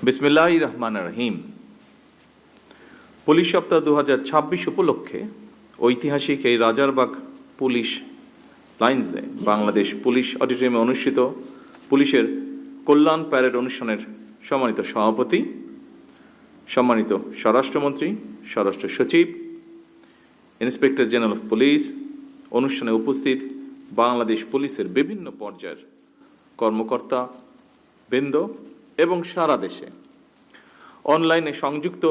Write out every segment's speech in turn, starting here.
বিসমিল্লাহির রহমানির রহিম। পুলিশ সপ্তাহ 2026 উপলক্ষে ঐতিহাসিক এই রাজারবাগ পুলিশ লাইন্সে বাংলাদেশ পুলিশ অডিটোরিয়ামে অনুষ্ঠিত পুলিশের কল্যাণ প্যারেড অনুষ্ঠানের সম্মানিত সভাপতি, সম্মানিত স্বরাষ্ট্রমন্ত্রী, স্বরাষ্ট্র সচিব, ইন্সপেক্টর জেনারেল অফ পুলিশ, অনুষ্ঠানে উপস্থিত বাংলাদেশ পুলিশের বিভিন্ন পর্যায়ের কর্মকর্তা বৃন্দ এবং সারা দেশে অনলাইনে সংযুক্ত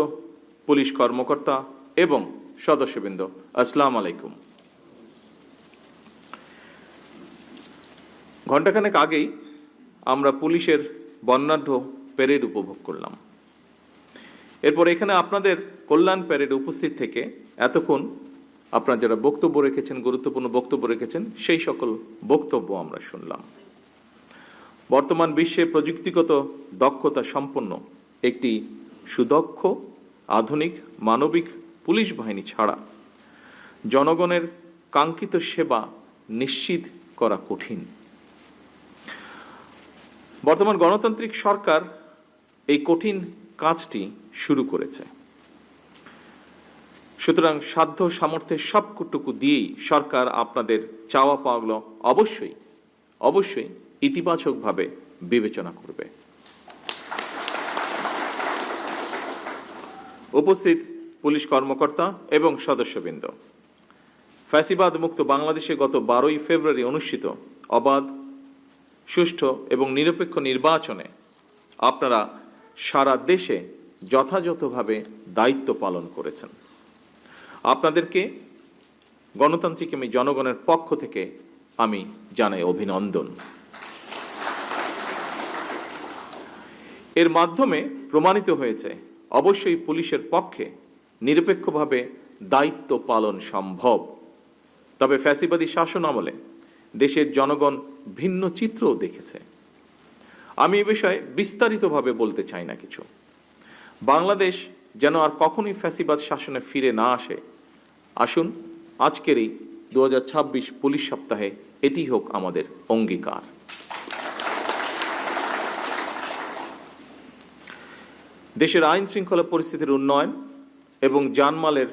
পুলিশ কর্মকর্তা এবং সদস্যবৃন্দ, আসসালামু আলাইকুম। ঘণ্টাখানেক আগেই আমরা পুলিশের বর্ণাঢ্য প্যারেড উপভোগ করলাম। এরপর এখানে আপনাদের কল্যাণ প্যারেডে উপস্থিত থেকে এতক্ষণ আপনারা যারা বক্তব্য রেখেছেন, গুরুত্বপূর্ণ বক্তব্য রেখেছেন, সেই সকল বক্তব্য আমরা শুনলাম। বর্তমান বিশ্বে প্রযুক্তিগত দক্ষতা সম্পন্ন একটি সুদক্ষ আধুনিক মানবিক পুলিশ বাহিনী ছাড়া জনগণের কাঙ্ক্ষিত সেবা নিশ্চিত করা কঠিন। বর্তমান গণতান্ত্রিক সরকার এই কঠিন কাজটি শুরু করেছে। সুতরাং সাধ্য সামর্থ্যের সবটুকু দিয়েই সরকার আপনাদের চাওয়া পাওয়াগুলো অবশ্যই ইতিবাচকভাবে বিবেচনা করবে। উপস্থিত পুলিশ কর্মকর্তা এবং সদস্যবৃন্দ, ফ্যাসিবাদ মুক্ত বাংলাদেশে গত 12ই ফেব্রুয়ারি অনুষ্ঠিত অবাধ, সুষ্ঠু এবং নিরপেক্ষ নির্বাচনে আপনারা সারা দেশে যথাযথভাবে দায়িত্ব পালন করেছেন। আপনাদেরকে গণতান্ত্রিক এবং জনগণের পক্ষ থেকে আমি জানাই অভিনন্দন। এর মাধ্যমে প্রমাণিত হয়েছে অবশ্যই পুলিশের পক্ষে নিরপেক্ষভাবে দায়িত্ব পালন সম্ভব। তবে ফ্যাসিবাদী শাসন আমলে দেশের জনগণ ভিন্ন চিত্রও দেখেছে। আমি এ বিষয়ে বিস্তারিতভাবে বলতে চাই না কিছু। বাংলাদেশ যেন আর কখনোই ফ্যাসিবাদ শাসনে ফিরে না আসে, আসুন আজকের এই 2026 পুলিশ সপ্তাহে এটি হোক আমাদের অঙ্গীকার। দেশের আইন শৃঙ্খলা পরিস্থিতির উন্নয়ন এবং জানমালের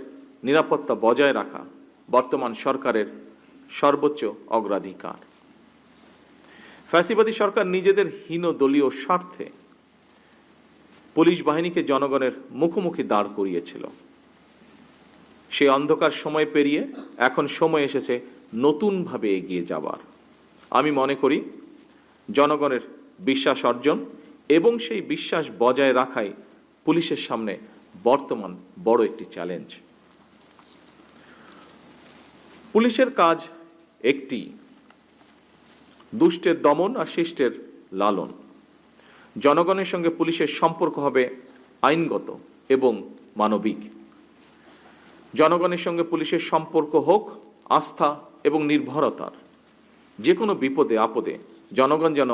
নিরাপত্তা বজায় রাখা বর্তমান সরকারের সর্বোচ্চ অগ্রাধিকার। ফ্যাসিবাদী সরকার নিজেদের হীন দলীয় স্বার্থে পুলিশ বাহিনীকে জনগণের মুখোমুখি দাঁড় করিয়েছিল। সেই অন্ধকার সময় পেরিয়ে এখন সময় এসেছে নতুনভাবে এগিয়ে যাবার। আমি মনে করি জনগণের বিশ্বাস অর্জন এবং সেই বিশ্বাস বজায় রাখাই পুলিশের সামনে বর্তমান বড় একটি চ্যালেঞ্জ। পুলিশের কাজ একটি, দুষ্টের দমন আর শিষ্টের লালন। জনগণের সঙ্গে পুলিশের সম্পর্ক হবে আইনগত এবং মানবিক। জনগণের সঙ্গে পুলিশের সম্পর্ক হোক আস্থা এবং নির্ভরতার। যে কোনো বিপদে আপদে জনগণ যেন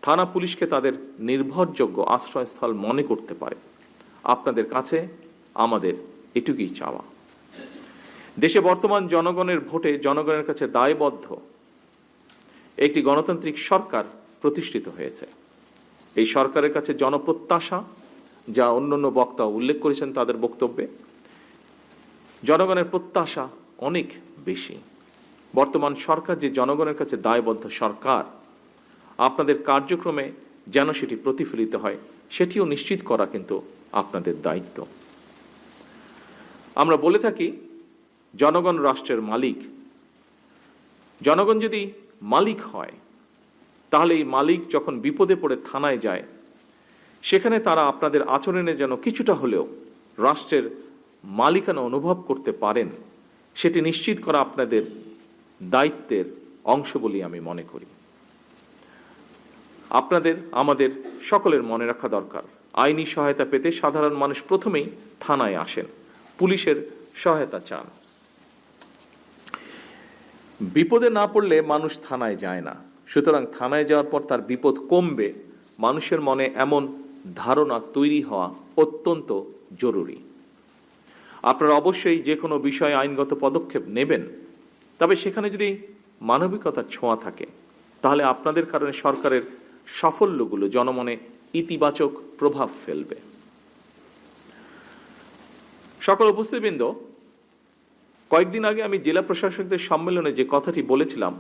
থানা পুলিশকে তাদের নির্ভরযোগ্য আশ্রয়স্থল মনে করতে পারে। আপনাদের কাছে আমাদের এটুকুই চাওয়া। দেশে বর্তমান জনগণের ভোটে জনগণের কাছে দায়বদ্ধ একটি গণতান্ত্রিক সরকার প্রতিষ্ঠিত হয়েছে। এই সরকারের কাছে জনপ্রত্যাশা, যা অন্যান্য বক্তা উল্লেখ করেছেন তাদের বক্তব্যে, জনগণের প্রত্যাশা অনেক বেশি। বর্তমান সরকার যে জনগণের কাছে দায়বদ্ধ সরকার, আপনাদের কার্যক্রমে যেন সেটি প্রতিফলিত হয় সেটিও নিশ্চিত করা কিন্তু আপনাদের দায়িত্ব। আমরা বলে থাকি জনগণ রাষ্ট্রের মালিক। জনগণ যদি মালিক হয় তাহলে এই মালিক যখন বিপদে পড়ে থানায় যায়, সেখানে তারা আপনাদের আচরণে যেন কিছুটা হলেও রাষ্ট্রের মালিকানা অনুভব করতে পারেন, সেটি নিশ্চিত করা আপনাদের দায়িত্বের অংশ বলে আমি মনে করি। আপনাদের আমাদের সকলের মনে রাখা দরকার, আইনি সহায়তা পেতে সাধারণ মানুষ প্রথমেই থানায় আসেন, পুলিশের সহায়তা চান। বিপদে না পড়লে মানুষ থানায় যায় না। সুতরাং থানায় যাওয়ার পর তার বিপদ কমবে, মানুষের মনে এমন ধারণা তৈরি হওয়া অত্যন্ত জরুরি। আপনারা অবশ্যই যে কোনো বিষয়ে আইনগত পদক্ষেপ নেবেন, তবে সেখানে যদি মানবিকতার ছোঁয়া থাকে তাহলে আপনাদের কারণে সরকারের সাফল্যগুলো জনমনে ইতিবাচক প্রভাব ফেলবে। সকল উপস্থিতবৃন্দ, কয়েকদিন আগে আমি জেলা প্রশাসকদের সম্মেলনে যে কথাটি বলেছিলাম,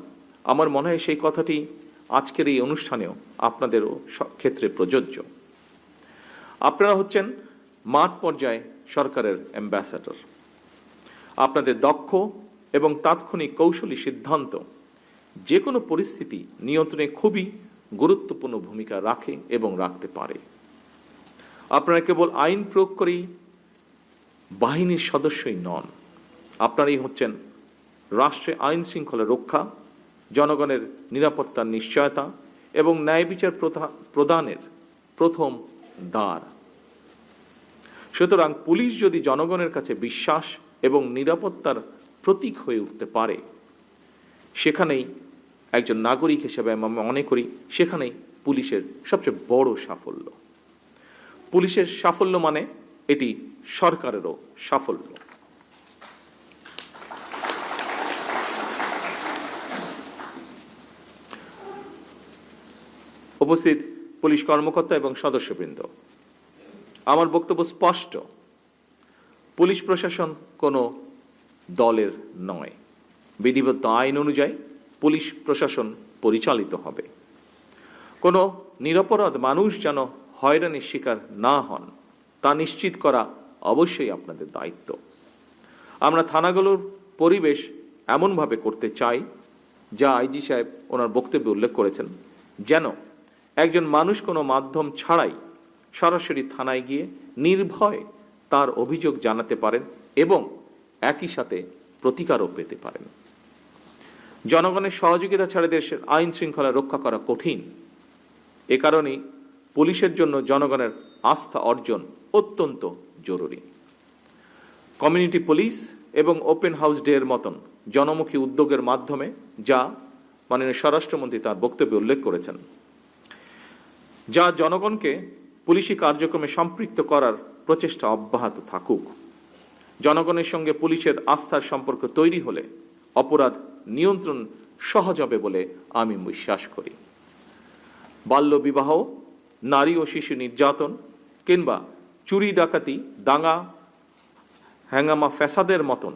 আমার মনে হয় সেই কথাটি আজকের এই অনুষ্ঠানেও আপনাদেরও ক্ষেত্রে প্রযোজ্য। আপনারা হচ্ছেন মাঠ পর্যায়ে সরকারের অ্যাম্বাসাডর। আপনাদের দক্ষ এবং তাৎক্ষণিক কৌশলী সিদ্ধান্ত যে কোনো পরিস্থিতি নিয়ন্ত্রণে খুবই গুরুত্বপূর্ণ ভূমিকা রাখে এবং রাখতে পারে। আপনারা কেবল আইন প্রয়োগ করেই বাহিনীর সদস্যই নন, আপনারাই হচ্ছেন রাষ্ট্রে আইন শৃঙ্খলা রক্ষা, জনগণের নিরাপত্তার নিশ্চয়তা এবং ন্যায় বিচার প্রদানের প্রথম দ্বার। সুতরাং পুলিশ যদি জনগণের কাছে বিশ্বাস এবং নিরাপত্তার প্রতীক হয়ে উঠতে পারে, সেখানেই একজন নাগরিক হিসেবে আমি মনে করি সেখানেই পুলিশের সবচেয়ে বড় সাফল্য। পুলিশের সাফল্য মানে এটি সরকারেরও সাফল্য। উপস্থিত পুলিশ কর্মকর্তা এবং সদস্যবৃন্দ, আমার বক্তব্য স্পষ্ট। পুলিশ প্রশাসন কোনো দলের নয়। বিধিবদ্ধ আইন অনুযায়ী পুলিশ প্রশাসন পরিচালিত হবে। কোনো নিরপরাধ মানুষ যেন হয়রানির শিকার না হন তা নিশ্চিত করা অবশ্যই আপনাদের দায়িত্ব। আমরা থানাগুলোর পরিবেশ এমনভাবে করতে চাই, যা আইজি সাহেব ওনার বক্তব্যে উল্লেখ করেছেন, যেন একজন মানুষ কোনো মাধ্যম ছাড়াই সরাসরি থানায় গিয়ে নির্ভয়ে তার অভিযোগ জানাতে পারেন এবং একই সাথে প্রতিকারও পেতে পারেন। জনগণের সহযোগিতা ছাড়া দেশের আইন শৃঙ্খলা রক্ষা করা কঠিন। এ কারণেই পুলিশের জন্য জনগণের আস্থা অর্জন অত্যন্ত জরুরি। কমিউনিটি পুলিশ এবং ওপেন হাউস ডে এর মতন জনমুখী উদ্যোগের মাধ্যমে, যা মাননীয় স্বরাষ্ট্রমন্ত্রী তার বক্তব্যে উল্লেখ করেছেন, যা জনগণকে পুলিশি কার্যক্রমে সম্পৃক্ত করার প্রচেষ্টা অব্যাহত থাকুক। জনগণের সঙ্গে পুলিশের আস্থার সম্পর্ক তৈরি হলে অপরাধ নিয়ন্ত্রণ সহজ হবে বলে আমি বিশ্বাস করি। বাল্যবিবাহ, নারী ও শিশু নির্যাতন কিংবা চুরি ডাকাতি, দাঙ্গা হ্যাঙ্গামা ফ্যাসাদের মতন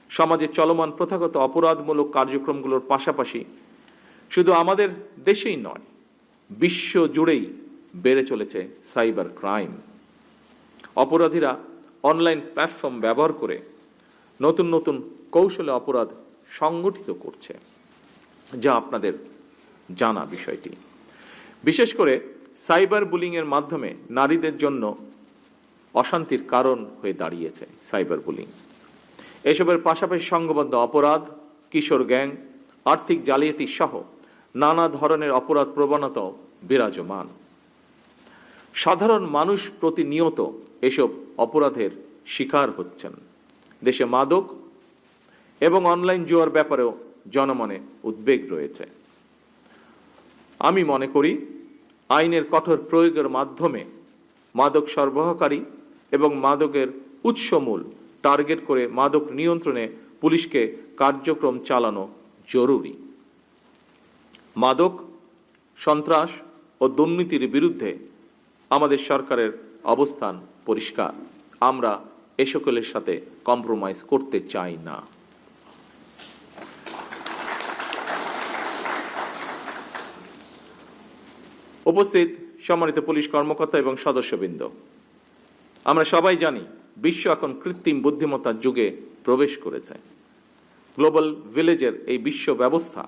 সমাজে চলমান প্রথাগত অপরাধমূলক কার্যক্রমগুলোর পাশাপাশি শুধু আমাদের দেশেই নয়, বিশ্ব জুড়েই বেড়ে চলেছে সাইবার ক্রাইম। অপরাধীরা অনলাইন প্ল্যাটফর্ম ব্যবহার করে নতুন নতুন কৌশলে অপরাধ সংগঠিত করছে, যা আপনাদের জানা বিষয়টি। বিশেষ করে সাইবার বুলিংয়ের মাধ্যমে নারীদের জন্য অশান্তির কারণ হয়ে দাঁড়িয়েছে সাইবার বুলিং। এসবের পাশাপাশি সংঘবদ্ধ অপরাধ, কিশোর গ্যাং, আর্থিক জালিয়াতি সহ নানা ধরনের অপরাধ প্রবণতাও বিরাজমান। সাধারণ মানুষ প্রতিনিয়ত এসব অপরাধের শিকার হচ্ছেন। দেশে মাদক এবং অনলাইন জুয়ার ব্যাপারেও জনমনে উদ্বেগ রয়েছে। আমি মনে করি আইনের কঠোর প্রয়োগের মাধ্যমে মাদক সরবরাহকারী এবং মাদকের উৎসমূল টার্গেট করে মাদক নিয়ন্ত্রণে পুলিশকে কার্যক্রম চালানো জরুরি। মাদক, সন্ত্রাস ও দুর্নীতির বিরুদ্ধে আমাদের সরকারের অবস্থান পরিষ্কার। আমরা এ সকলের সাথে কম্প্রোমাইজ করতে চাই না। উপস্থিত সম্মানিত পুলিশ কর্মকর্তা এবং সদস্যবৃন্দ, আমরা সবাই জানি বিশ্ব এখন কৃত্রিম বুদ্ধিমত্তার যুগে প্রবেশ করেছে। গ্লোবাল ভিলেজের এই বিশ্ব ব্যবস্থা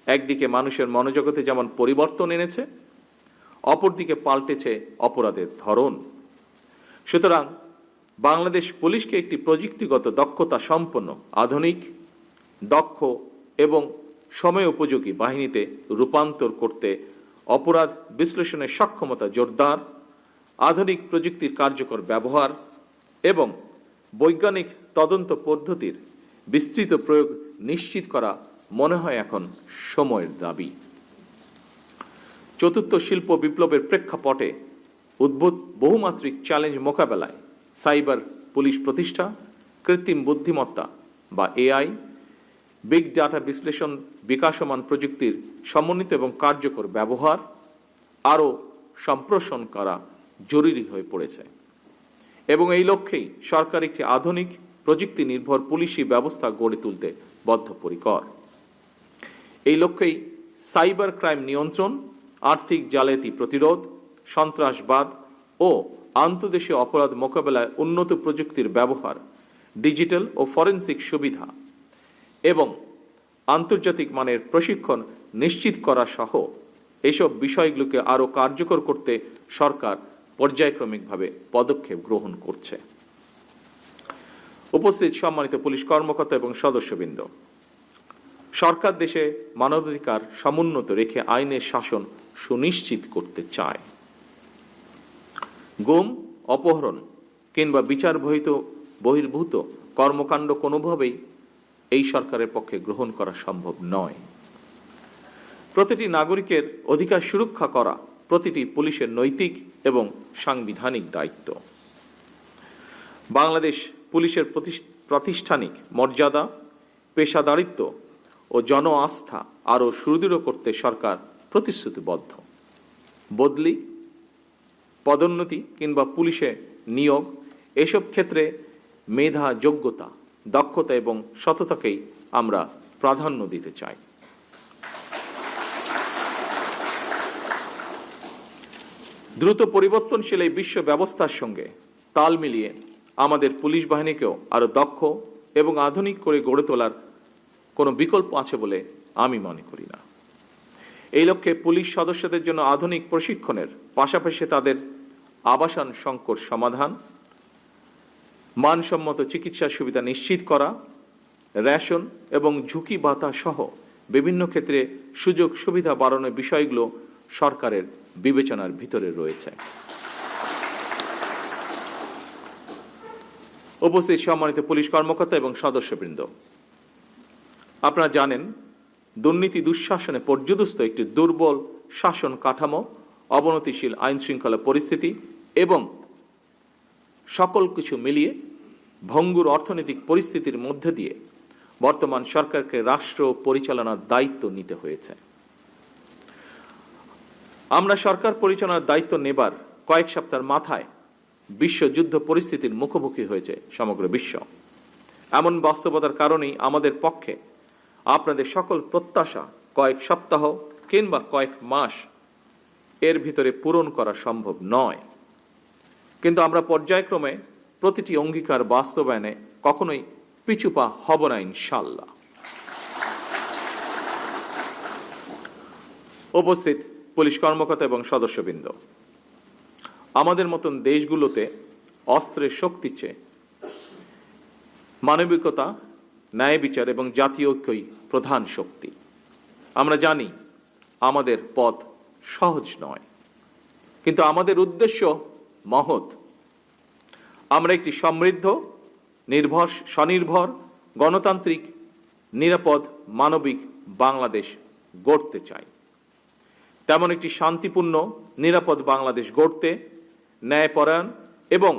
একদিকে মানুষের মনোজগতে যেমন পরিবর্তন এনেছে, অপরদিকে পাল্টেছে অপরাধের ধরন। সুতরাং বাংলাদেশ পুলিশকে একটি প্রযুক্তিগত দক্ষতা সম্পন্ন, আধুনিক, দক্ষ এবং সময় উপযোগী বাহিনীতে রূপান্তর করতে অপরাধ বিশ্লেষণের সক্ষমতা জোরদার, আধুনিক প্রযুক্তির কার্যকর ব্যবহার এবং বৈজ্ঞানিক তদন্ত পদ্ধতির বিস্তৃত প্রয়োগ নিশ্চিত করা মনে হয় এখন সময়ের দাবি। চতুর্থ শিল্প বিপ্লবের প্রেক্ষাপটে উদ্ভূত বহুমাত্রিক চ্যালেঞ্জ মোকাবেলায় সাইবার পুলিশ প্রতিষ্ঠা, কৃত্রিম বুদ্ধিমত্তা বা এআই, বিগ ডাটা বিশ্লেষণ, বিকাশমান প্রযুক্তির সমন্বিত এবং কার্যকর ব্যবহার, আরও সম্প্রসারণ করা জরুরি হয়ে পড়েছে এবং এই লক্ষ্যেই সরকার একটি আধুনিক প্রযুক্তি নির্ভর পুলিশি ব্যবস্থা গড়ে তুলতে বদ্ধপরিকর। এই লক্ষ্যেই সাইবার ক্রাইম নিয়ন্ত্রণ, আর্থিক জালিয়াতি প্রতিরোধ, সন্ত্রাসবাদ ও আন্তর্দেশীয় অপরাধ মোকাবেলায় উন্নত প্রযুক্তির ব্যবহার, ডিজিটাল ও ফরেনসিক সুবিধা এবং আন্তর্জাতিক মানের প্রশিক্ষণ নিশ্চিত করা সহ এসব বিষয়গুলোকে আরও কার্যকর করতে সরকার পর্যায়ক্রমিকভাবে পদক্ষেপ গ্রহণ করছে। উপস্থিত সম্মানিত পুলিশ কর্মকর্তা এবং সদস্যবৃন্দ, সরকার দেশে মানবাধিকার সমুন্নত রেখে আইনের শাসন সুনিশ্চিত করতে চায়। গুম, অপহরণ কিংবা বিচার বহির্ভূত কর্মকাণ্ড কোনোভাবেই এই সরকারের পক্ষে গ্রহণ করা সম্ভব নয়। প্রতিটি নাগরিকের অধিকার সুরক্ষা করা প্রতিটি পুলিশের নৈতিক এবং সাংবিধানিক দায়িত্ব। বাংলাদেশ পুলিশের প্রাতিষ্ঠানিক মর্যাদা, পেশাদারিত্ব ও জন আস্থা আরও সুদৃঢ় করতে সরকার প্রতিশ্রুতিবদ্ধ। বদলি, পদোন্নতি কিংবা পুলিশে নিয়োগ এসব ক্ষেত্রে মেধা, যোগ্যতা, দক্ষতা এবং সততাকেই আমরা প্রাধান্য দিতে চাই। দ্রুত পরিবর্তনশীল এই বিশ্ব ব্যবস্থার সঙ্গে তাল মিলিয়ে আমাদের পুলিশ বাহিনীকেও আরও দক্ষ এবং আধুনিক করে গড়ে তোলার কোনো বিকল্প আছে বলে আমি মনে করি না। এই লক্ষ্যে পুলিশ সদস্যদের জন্য আধুনিক প্রশিক্ষণের পাশাপাশি তাদের আবাসন সংকট সমাধান, মানসম্মত চিকিৎসা সুবিধা নিশ্চিত করা, রেশন এবং ঝুঁকি ভাতা সহ বিভিন্ন ক্ষেত্রে সুযোগ সুবিধা বাড়ানোর বিষয়গুলো সরকারের বিবেচনার ভিতরে রয়েছে। উপস্থিত সম্মানিত পুলিশ কর্মকর্তা এবং সদস্যবৃন্দ, আপনারা জানেন দুর্নীতি দুঃশাসনে পর্যুদস্ত একটি দুর্বল শাসন কাঠামো, অবনতিশীল আইন শৃঙ্খলা পরিস্থিতি এবং সকল কিছু মিলিয়ে ভঙ্গুর অর্থনৈতিক পরিস্থিতির মধ্যে দিয়ে বর্তমান সরকারকে রাষ্ট্র পরিচালনার দায়িত্ব নিতে হয়েছে। আমরা সরকার পরিচালনার দায়িত্ব নেবার কয়েক সপ্তাহের মাথায় বিশ্বযুদ্ধ পরিস্থিতির মুখোমুখি হয়েছে সমগ্র বিশ্ব। এমন বাস্তবতার কারণেই আমাদের পক্ষে আপনাদের সকল প্রত্যাশা কয়েক সপ্তাহ কিংবা কয়েক মাস এর ভিতরে পূরণ করা সম্ভব নয়, কিন্তু আমরা পর্যায়ক্রমে প্রতিটি অঙ্গীকার বাস্তবায়নে কখনোই পিছুপা হব না ইনশাল্লাহ। উপস্থিত পুলিশ কর্মকর্তা এবং সদস্যবৃন্দ, আমাদের মতন দেশগুলোতে অস্ত্রের শক্তি চেয়ে মানবিকতা, ন্যায় বিচার এবং জাতীয় ঐক্যই প্রধান শক্তি। আমরা জানি আমাদের পথ সহজ নয়, কিন্তু আমাদের উদ্দেশ্য মহৎ। আমরা একটি সমৃদ্ধ, স্বনির্ভর, গণতান্ত্রিক, নিরাপদ, মানবিক বাংলাদেশ গড়তে চাই। তেমন একটি শান্তিপূর্ণ, নিরাপদ বাংলাদেশ গড়তে ন্যায়পরায়ণ এবং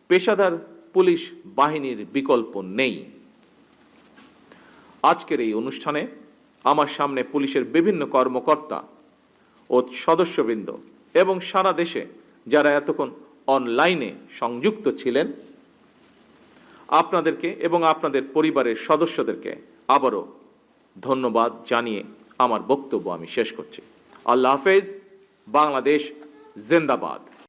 পেশাদার পুলিশ বাহিনীর বিকল্প নেই। আজকের এই অনুষ্ঠানে আমার সামনে পুলিশের বিভিন্ন কর্মকর্তা ও সদস্যবৃন্দ এবং সারা দেশে যারা এতক্ষণ অনলাইনে সংযুক্ত ছিলেন, আপনাদেরকে এবং আপনাদের পরিবারের সদস্যদেরকে আবারও ধন্যবাদ জানিয়ে আমার বক্তব্য আমি শেষ করছি। আল্লাহ হাফেজ। বাংলাদেশ জিন্দাবাদ।